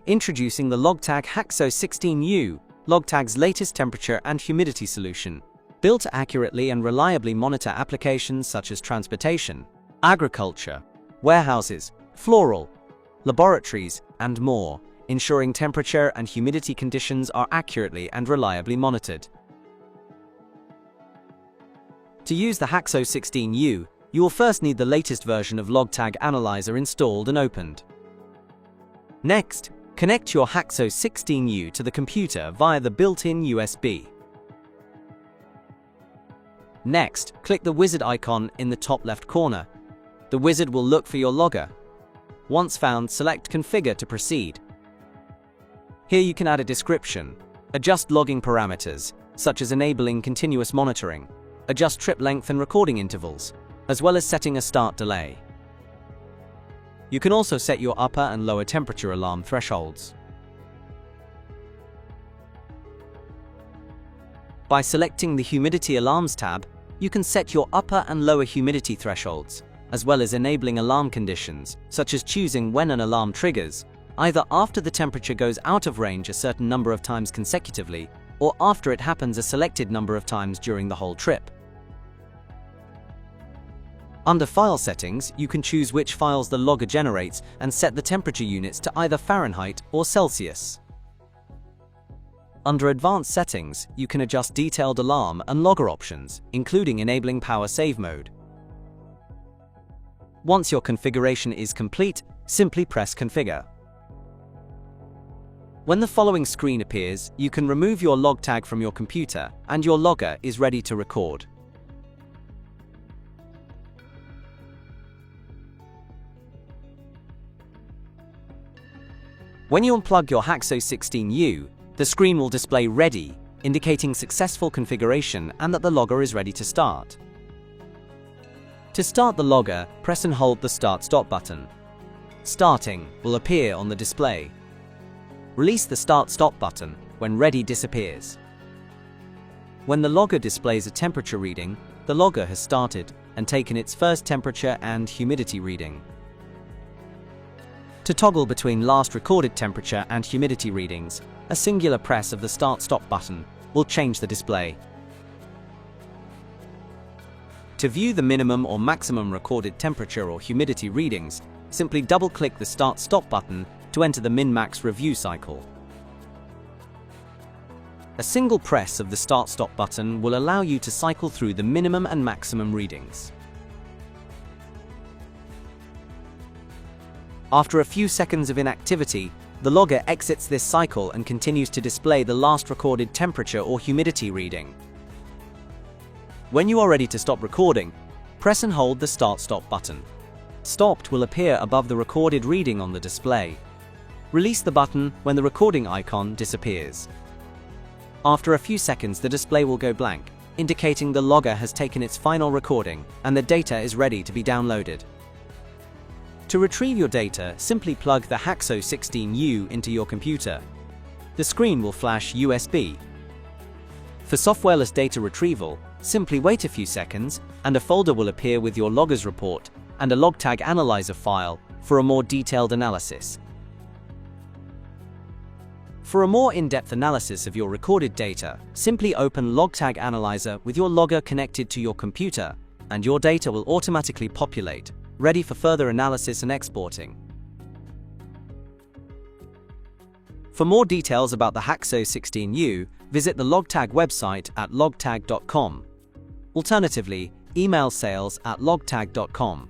Introducing the Logtag HAXO 16U, Logtag's latest temperature and humidity solution, built to accurately and reliably monitor applications such as transportation, agriculture, warehouses, floral, laboratories, and more, ensuring temperature and humidity conditions are accurately and reliably monitored. To use the HAXO 16U, you will first need the latest version of Logtag Analyzer installed and opened. Next, connect your HAXO 16U to the computer via the built-in USB. Next, click the wizard icon in the top left corner. The wizard will look for your logger. Once found, select Configure to proceed. Here you can add a description, adjust logging parameters, such as enabling continuous monitoring, adjust trip length and recording intervals, as well as setting a start delay. You can also set your upper and lower temperature alarm thresholds. By selecting the Humidity Alarms tab, you can set your upper and lower humidity thresholds, as well as enabling alarm conditions, such as choosing when an alarm triggers, either after the temperature goes out of range a certain number of times consecutively, or after it happens a selected number of times during the whole trip. Under File Settings, you can choose which files the logger generates and set the temperature units to either Fahrenheit or Celsius. Under Advanced Settings, you can adjust detailed alarm and logger options, including enabling Power Save Mode. Once your configuration is complete, simply press Configure. When the following screen appears, you can remove your Logtag from your computer, and your logger is ready to record. When you unplug your HAXO 16U, the screen will display Ready, indicating successful configuration and that the logger is ready to start. To start the logger, press and hold the Start-Stop button. Starting will appear on the display. Release the Start-Stop button when Ready disappears. When the logger displays a temperature reading, the logger has started and taken its first temperature and humidity reading. To toggle between last recorded temperature and humidity readings, a singular press of the Start-Stop button will change the display. To view the minimum or maximum recorded temperature or humidity readings, simply double-click the Start-Stop button to enter the min-max review cycle. A single press of the Start-Stop button will allow you to cycle through the minimum and maximum readings. After a few seconds of inactivity, the logger exits this cycle and continues to display the last recorded temperature or humidity reading. When you are ready to stop recording, press and hold the Start-Stop button. Stopped will appear above the recorded reading on the display. Release the button when the recording icon disappears. After a few seconds, the display will go blank, indicating the logger has taken its final recording and the data is ready to be downloaded. To retrieve your data, simply plug the HAXO 16U into your computer. The screen will flash USB. For softwareless data retrieval, simply wait a few seconds and a folder will appear with your logger's report and a Logtag Analyzer file for a more detailed analysis. For a more in-depth analysis of your recorded data, simply open Logtag Analyzer with your logger connected to your computer, and your data will automatically populate, ready for further analysis and exporting. For more details about the HAXO 16U, visit the Logtag website at logtag.com. Alternatively, email sales@logtag.com.